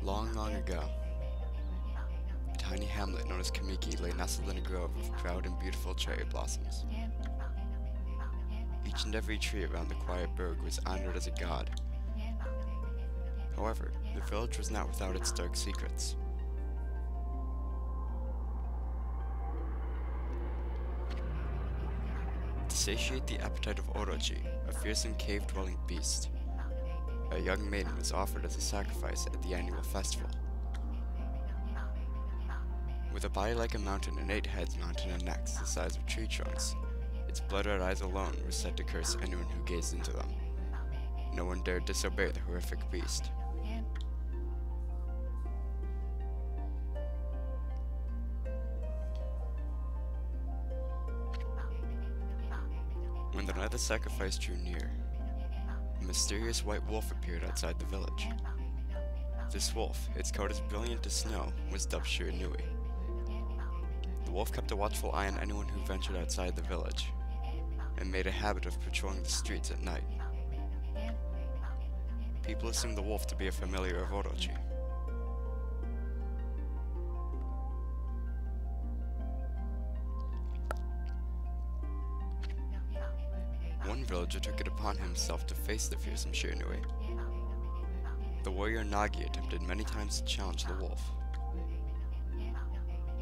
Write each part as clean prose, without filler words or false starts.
Long, long ago, a tiny hamlet known as Kamiki lay nestled in a grove of proud and beautiful cherry blossoms. Each and every tree around the quiet burg was honored as a god. However, the village was not without its dark secrets. To satiate the appetite of Orochi, a fearsome cave-dwelling beast, a young maiden was offered as a sacrifice at the annual festival. With a body like a mountain and 8 heads mounted on necks the size of tree trunks, its blood-red eyes alone were said to curse anyone who gazed into them. No one dared disobey the horrific beast. When the night of the sacrifice drew near, a mysterious white wolf appeared outside the village. This wolf, its coat as brilliant as snow, was dubbed Shiranui. The wolf kept a watchful eye on anyone who ventured outside the village, and made a habit of patrolling the streets at night. People assumed the wolf to be a familiar of Orochi. One villager took it upon himself to face the fearsome Shiranui. The warrior Nagi attempted many times to challenge the wolf,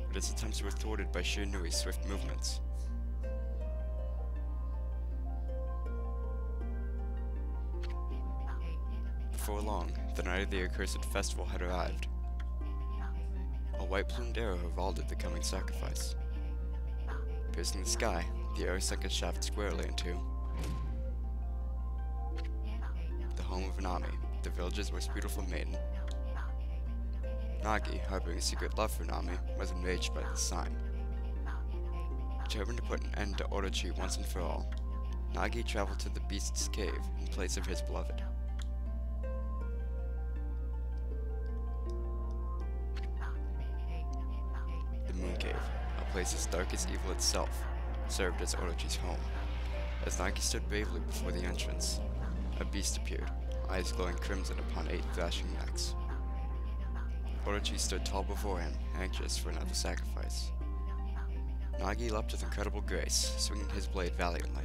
but his attempts were thwarted by Shiranui's swift movements. Before long, the night of the accursed festival had arrived. A white-plumed arrow heralded the coming sacrifice. Piercing the sky, the arrow sunk its shaft squarely into the home of Nami, the village's most beautiful maiden. Nagi, harboring a secret love for Nami, was enraged by this sign. Determined to put an end to Orochi once and for all, Nagi traveled to the beast's cave in place of his beloved. The Moon Cave, a place as dark as evil itself, served as Orochi's home. As Nagi stood bravely before the entrance, a beast appeared, eyes glowing crimson upon 8 flashing necks. Orochi stood tall before him, anxious for another sacrifice. Nagi leapt with incredible grace, swinging his blade valiantly.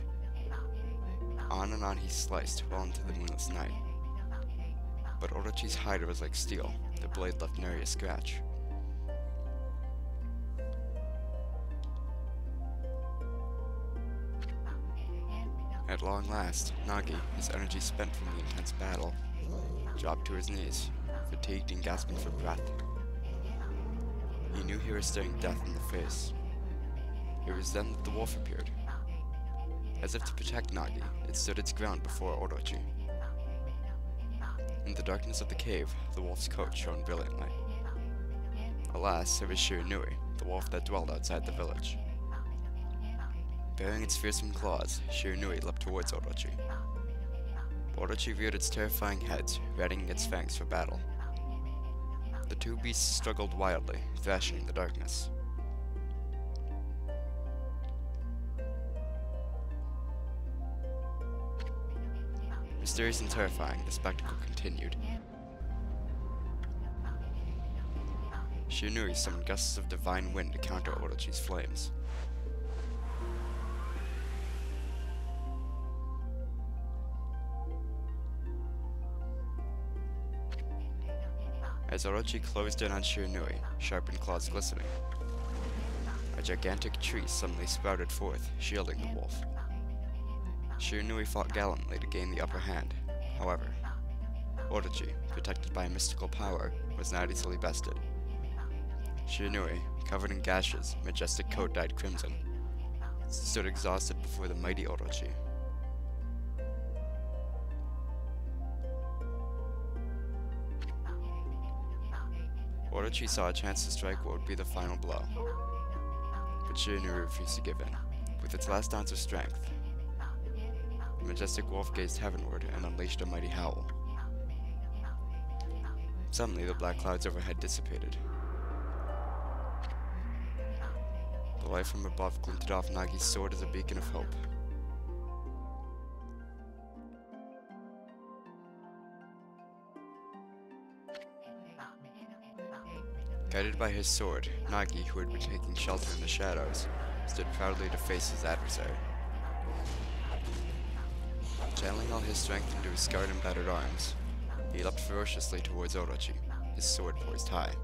On and on he sliced, well into the moonless night. But Orochi's hide was like steel, the blade left nary a scratch. At long last, Nagi, his energy spent from the intense battle, dropped to his knees, fatigued and gasping for breath. He knew he was staring death in the face. It was then that the wolf appeared. As if to protect Nagi, it stood its ground before Orochi. In the darkness of the cave, the wolf's coat shone brilliantly. Alas, it was Shiranui, the wolf that dwelled outside the village. Bearing its fearsome claws, Shiranui leapt towards Orochi. Orochi reared its terrifying head, readying its fangs for battle. The two beasts struggled wildly, thrashing in the darkness. Mysterious and terrifying, the spectacle continued. Shiranui summoned gusts of divine wind to counter Orochi's flames. As Orochi closed in on Shiranui, sharpened claws glistening, a gigantic tree suddenly sprouted forth, shielding the wolf. Shiranui fought gallantly to gain the upper hand. However, Orochi, protected by a mystical power, was not easily bested. Shiranui, covered in gashes, majestic coat dyed crimson, stood exhausted before the mighty Orochi. Orochi saw a chance to strike what would be the final blow, but Shiranui refused to give in. With its last ounce of strength, the majestic wolf gazed heavenward and unleashed a mighty howl. Suddenly, the black clouds overhead dissipated. The light from above glinted off Nagi's sword as a beacon of hope. Guided by his sword, Nagi, who had been taking shelter in the shadows, stood proudly to face his adversary. Channeling all his strength into his scarred and battered arms, he leapt ferociously towards Orochi, his sword poised high.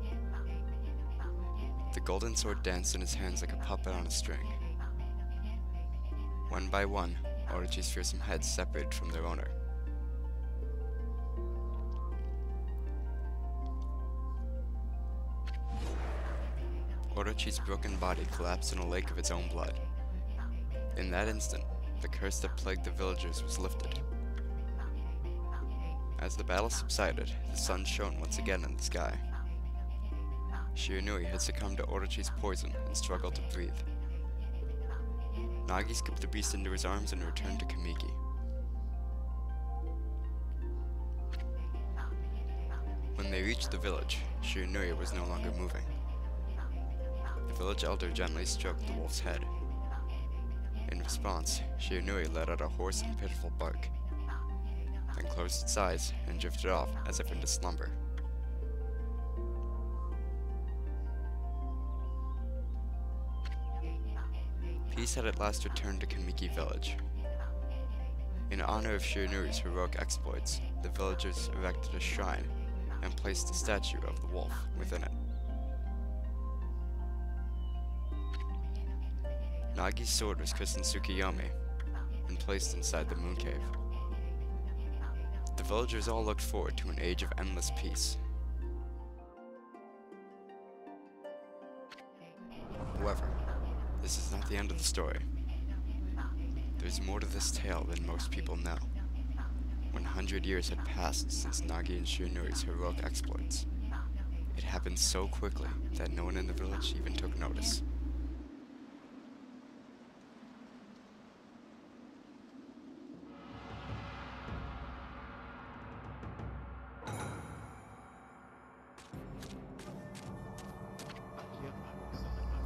The golden sword danced in his hands like a puppet on a string. One by one, Orochi's fearsome heads separated from their owner. Orochi's broken body collapsed in a lake of its own blood. In that instant, the curse that plagued the villagers was lifted. As the battle subsided, the sun shone once again in the sky. Shiranui had succumbed to Orochi's poison and struggled to breathe. Nagi scooped the beast into his arms and returned to Kamiki. When they reached the village, Shiranui was no longer moving. The village elder gently stroked the wolf's head. In response, Shiranui let out a hoarse and pitiful bark, then closed its eyes and drifted off as if into slumber. Peace had at last returned to Kamiki village. In honor of Shiranui's heroic exploits, the villagers erected a shrine and placed a statue of the wolf within it. Nagi's sword was christened Tsukiyomi and placed inside the moon cave. The villagers all looked forward to an age of endless peace. However, this is not the end of the story. There's more to this tale than most people know. 100 years had passed since Nagi and Shiranui's heroic exploits. It happened so quickly that no one in the village even took notice.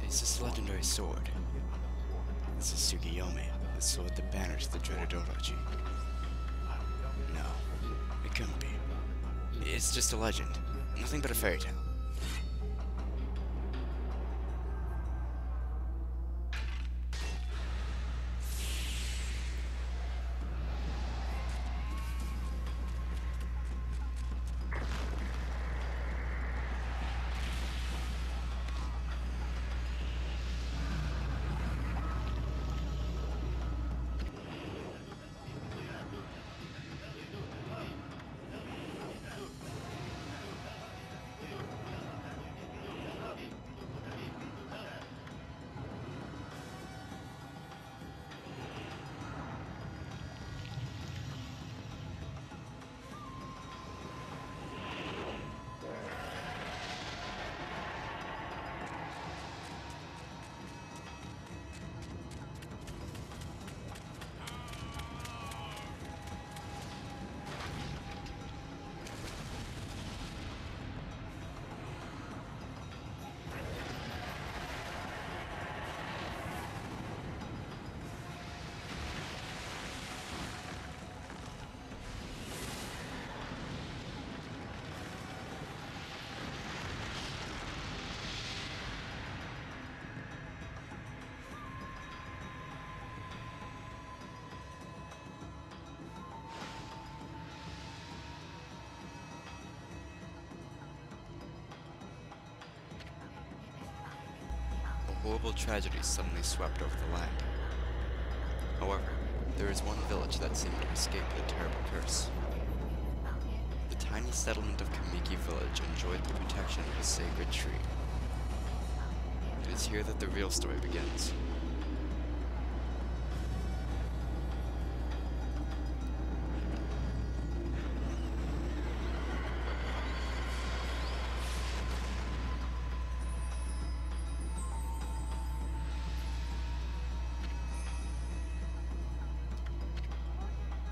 It's this legendary sword. It's a Tsukiyomi, the sword that banished the dreaded Orochi. No, it couldn't be. It's just a legend. Nothing but a fairy tale. A horrible tragedy suddenly swept over the land. However, there is one village that seemed to escape the terrible curse. The tiny settlement of Kamiki Village enjoyed the protection of a sacred tree. It is here that the real story begins.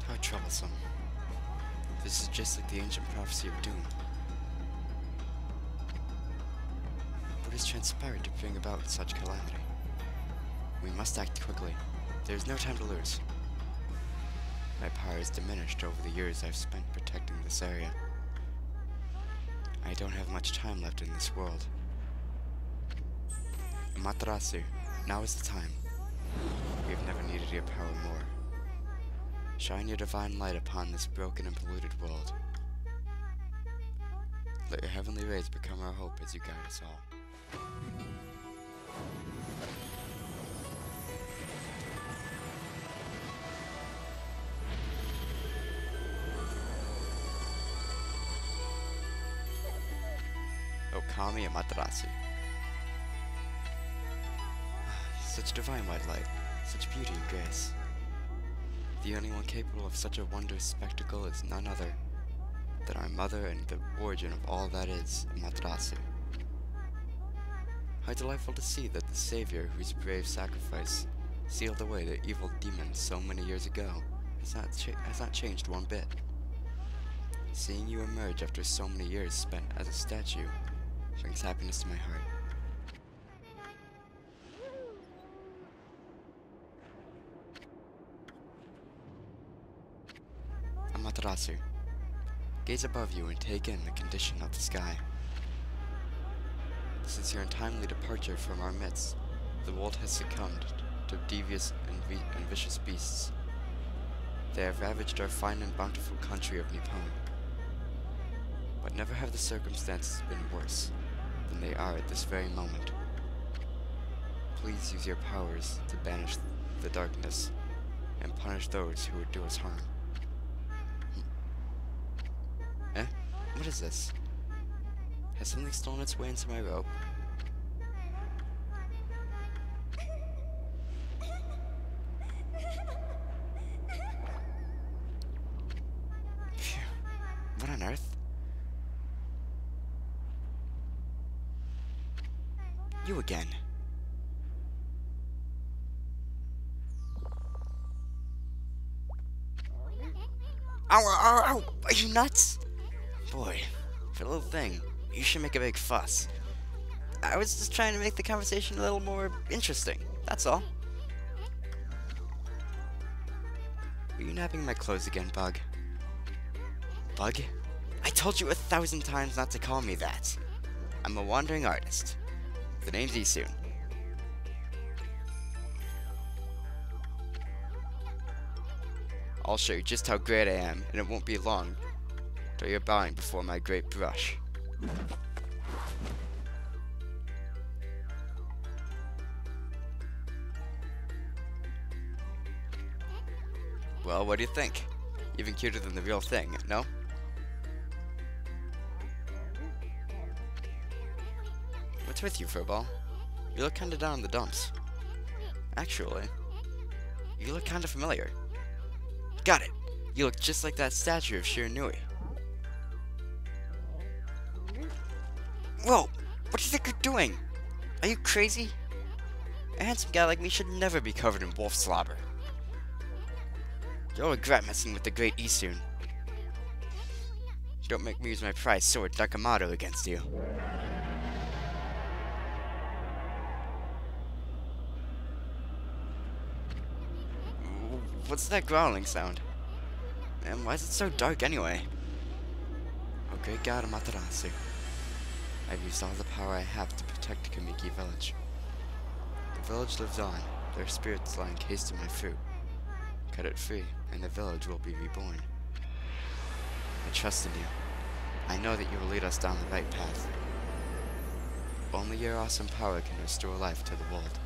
How troublesome. This is just like the ancient prophecy of doom. What has transpired to bring about such calamity? We must act quickly. There is no time to lose. My power has diminished over the years I've spent protecting this area. I don't have much time left in this world. Amaterasu, now is the time. We have never needed your power more. Shine your divine light upon this broken and polluted world. Let your heavenly rays become our hope as you guide us all. Okami Amaterasu. Such divine white light, such beauty and grace. The only one capable of such a wondrous spectacle is none other than our mother and the origin of all that is, Amaterasu. How delightful to see that the Savior, whose brave sacrifice sealed away the evil demons so many years ago, has not changed one bit. Seeing you emerge after so many years spent as a statue brings happiness to my heart. Amaterasu, gaze above you and take in the condition of the sky. Since your untimely departure from our midst, the world has succumbed to devious and vicious beasts. They have ravaged our fine and bountiful country of Nippon. But never have the circumstances been worse than they are at this very moment. Please use your powers to banish the darkness and punish those who would do us harm. What is this? Has something stolen its way into my robe? Phew. What on earth? You again. Ow, ow, ow! Are you nuts? Boy, for a little thing, you should make a big fuss. I was just trying to make the conversation a little more interesting, that's all. Are you napping my clothes again, Bug? Bug? I told you 1,000 times not to call me that. I'm a wandering artist. The name's Isun. I'll show you just how great I am, and it won't be long till you're bowing before my great brush. Well, what do you think? Even cuter than the real thing, no? What's with you, Furball? You look kinda down in the dumps. Actually, you look kinda familiar. Got it! You look just like that statue of Shiranui. Whoa! What do you think you're doing? Are you crazy? A handsome guy like me should never be covered in wolf slobber. You'll regret messing with the great Isun. Don't make me use my prized sword, Dakamato, against you. What's that growling sound? And why is it so dark anyway? Oh great god Amaterasu. I've used all the power I have to protect Kamiki village. The village lives on, their spirits lie encased in my fruit. Cut it free, and the village will be reborn. I trust in you. I know that you will lead us down the right path. Only your awesome power can restore life to the world.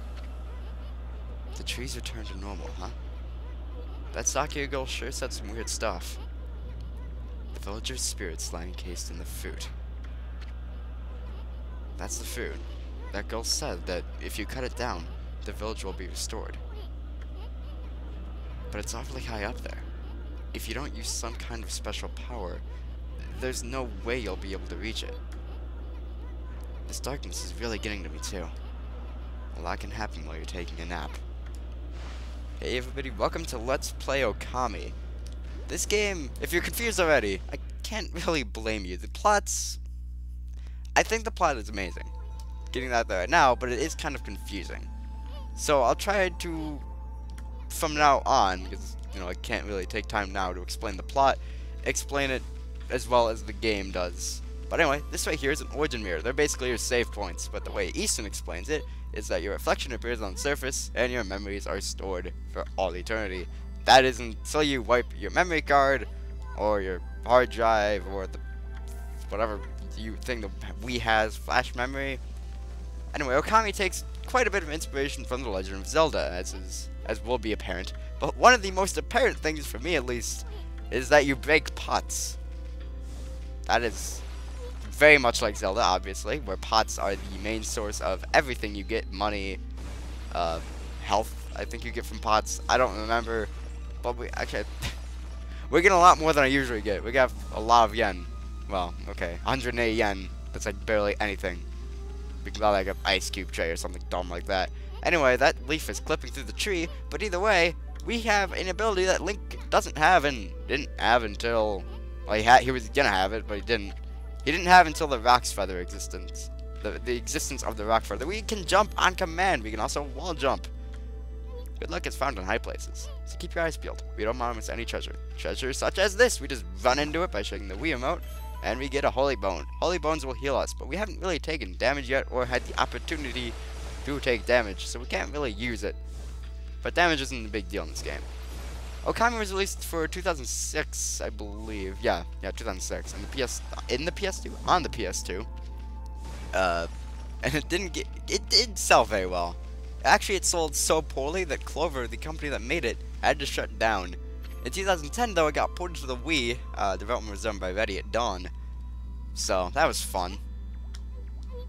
The trees return to normal, huh? That Sakia girl sure said some weird stuff. The villagers' spirits lie encased in the fruit. That's the fruit. That girl said that if you cut it down, the village will be restored. But it's awfully high up there. If you don't use some kind of special power, there's no way you'll be able to reach it. This darkness is really getting to me too. A lot can happen while you're taking a nap. Hey everybody, welcome to Let's Play Okami. This game, if you're confused already, I can't really blame you. I think the plot is amazing. Getting that there right now, but it is kind of confusing. So I'll try to, from now on, because, you know, I can't really take time now to explain the plot, explain it as well as the game does But anyway, this right here is an origin mirror. They're basically your save points, but the way Eastern explains it is that your reflection appears on the surface and your memories are stored for all eternity. That is until you wipe your memory card or your hard drive or the whatever you think the Wii has, flash memory. Anyway, Okami takes quite a bit of inspiration from The Legend of Zelda, as will be apparent. But one of the most apparent things, for me at least, is that you break pots. That is very much like Zelda, obviously, where pots are the main source of everything you get. Money, health, I think you get from pots. I don't remember, but we actually we're getting a lot more than I usually get. We got a lot of yen. Well, okay, 180 yen. That's like barely anything. We got like an ice cube tray or something dumb like that. Anyway, that leaf is clipping through the tree, but either way, we have an ability that Link doesn't have and didn't have until, well, he was gonna have it, but he didn't. He didn't have until the Rock's Feather existence. The existence of the Rock Feather. We can jump on command. We can also wall jump. Good luck is found in high places, so keep your eyes peeled. We don't want to miss any treasure. Treasures such as this, we just run into it by shaking the Wii remote, and we get a Holy Bone. Holy Bones will heal us, but we haven't really taken damage yet or had the opportunity to take damage, so we can't really use it. But damage isn't a big deal in this game. Okami was released for 2006, I believe. Yeah, 2006. On the PS2, on the PS2. And it did sell very well. Actually, it sold so poorly that Clover, the company that made it, had to shut down. In 2010, though, it got ported to the Wii. Development was done by Ready at Dawn. So, that was fun.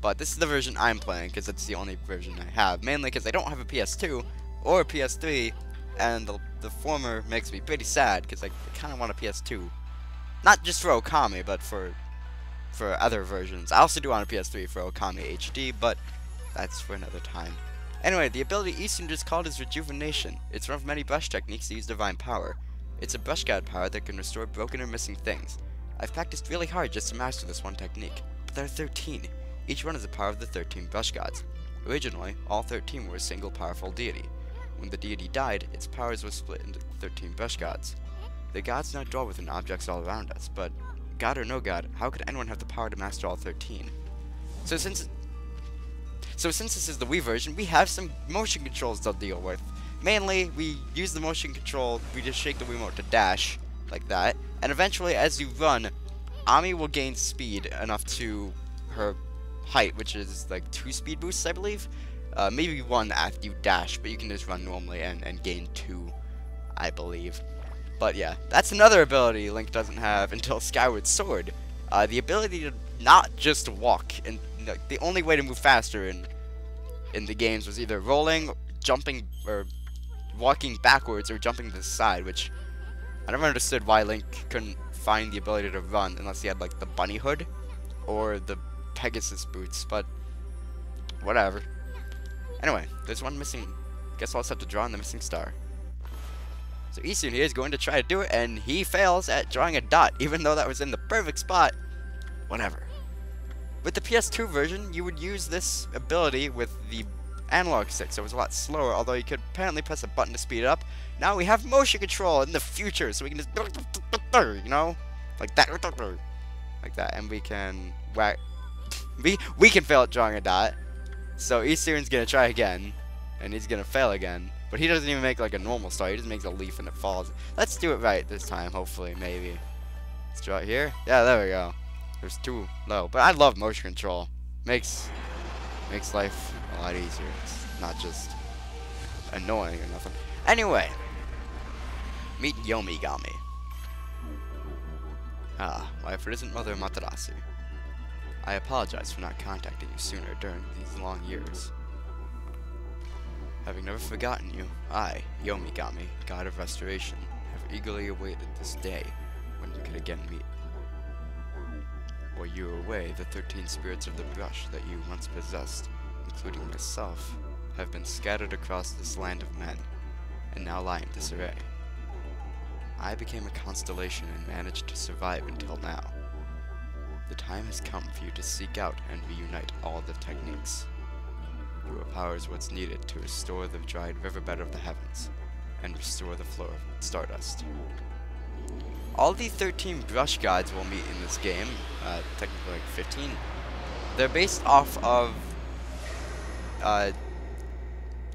But this is the version I'm playing, because it's the only version I have. Mainly because I don't have a PS2 or a PS3, and the former makes me pretty sad, because I kind of want a PS2. Not just for Okami, but for other versions. I also do want a PS3 for Okami HD, but that's for another time. Anyway, the ability Eastern just called is Rejuvenation. It's one of many brush techniques that use divine power. It's a brush god power that can restore broken or missing things. I've practiced really hard just to master this one technique, but there are 13. Each one is a power of the 13 brush gods. Originally, all 13 were a single powerful deity. When the deity died, its powers were split into 13 brush gods. The gods now dwell within objects all around us, but god or no god, how could anyone have the power to master all 13? So since this is the Wii version, we have some motion controls to deal with. Mainly, we use the motion control, we just shake the Wiimote to dash, like that, and eventually, as you run, Ami will gain speed enough to her height, which is like 2 speed boosts, I believe. Maybe 1 after you dash, but you can just run normally and gain 2, I believe. But yeah, that's another ability Link doesn't have until Skyward Sword. The ability to not just walk, and the only way to move faster in the games was either rolling, jumping, or walking backwards, or jumping to the side, which I never understood why Link couldn't find the ability to run unless he had like the bunny hood or the Pegasus boots, but whatever. Anyway, there's one missing. Guess I'll just have to draw on the missing star. So Eastern here is going to try to do it, and he fails at drawing a dot, even though that was in the perfect spot. Whatever. With the PS2 version, you would use this ability with the analog stick, so it was a lot slower, although you could apparently press a button to speed it up. Now we have motion control in the future, so we can just, you know, like that, and we can whack. We can fail at drawing a dot. So Eastern's gonna try again, and he's gonna fail again. But he doesn't even make like a normal star, he just makes a leaf and it falls. Let's do it right this time, hopefully, maybe. Let's draw it here. Yeah, there we go. There's too low. But I love motion control. Makes life a lot easier. It's not just annoying or nothing. Anyway, meet Yomigami. Ah, why if it isn't Mother Amaterasu. I apologize for not contacting you sooner during these long years. Having never forgotten you, I, Yomigami, God of Restoration, have eagerly awaited this day when we could again meet. While you were away, the 13 spirits of the brush that you once possessed, including myself, have been scattered across this land of men, and now lie in disarray. I became a constellation and managed to survive until now. The time has come for you to seek out and reunite all the techniques. Your power is what's needed to restore the dried riverbed of the heavens, and restore the flow of stardust. all the 13 brush gods we'll meet in this game, technically like 15, they're based off of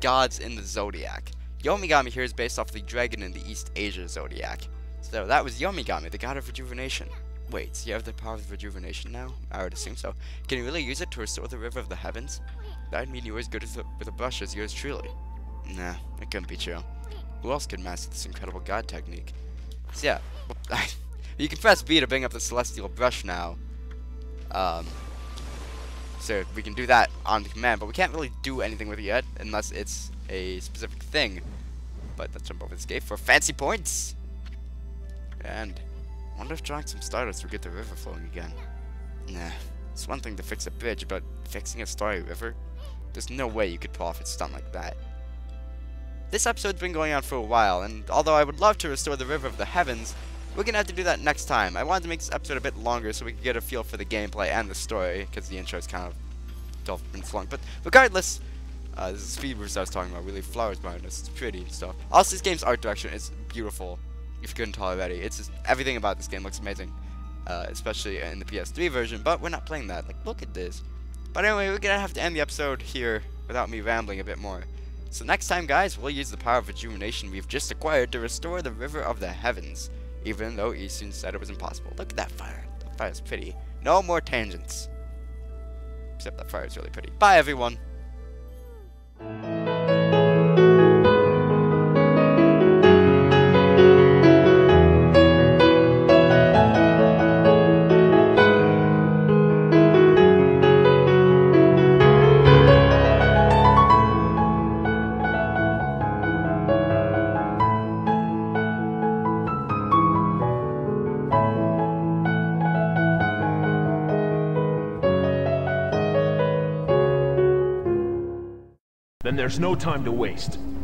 gods in the zodiac. Yomigami here is based off the dragon in the East Asia zodiac. So that was Yomigami, the god of rejuvenation. Wait, so you have the power of rejuvenation now? I would assume so. Can you really use it to restore the river of the heavens? That'd mean you were as good with a brush as yours truly. Nah, it couldn't be true. Who else could master this incredible god technique? So yeah, you can press B to bring up the celestial brush now. So we can do that on the command, but we can't really do anything with it yet unless it's a specific thing. But let's jump over this gate for fancy points. And I wonder if drawing some stardust will get the river flowing again. Nah, it's one thing to fix a bridge, but fixing a starry river? There's no way you could pull off a stunt like that. This episode's been going on for a while, and although I would love to restore the river of the heavens, we're gonna have to do that next time. I wanted to make this episode a bit longer so we could get a feel for the gameplay and the story, because the intro is kind of dull and flung. But regardless, this is the speed boost I was talking about. Really flowers behind us. It's pretty and stuff. Also, this game's art direction is beautiful. If you couldn't tell already, it's just everything about this game looks amazing, especially in the PS3 version. But we're not playing that. Like, look at this. But anyway, we're gonna have to end the episode here without me rambling a bit more. So next time, guys, we'll use the power of rejuvenation we've just acquired to restore the river of the heavens, even though Isun said it was impossible. Look at that fire. That fire's pretty. No more tangents. Except that fire is really pretty. Bye, everyone. Then there's no time to waste.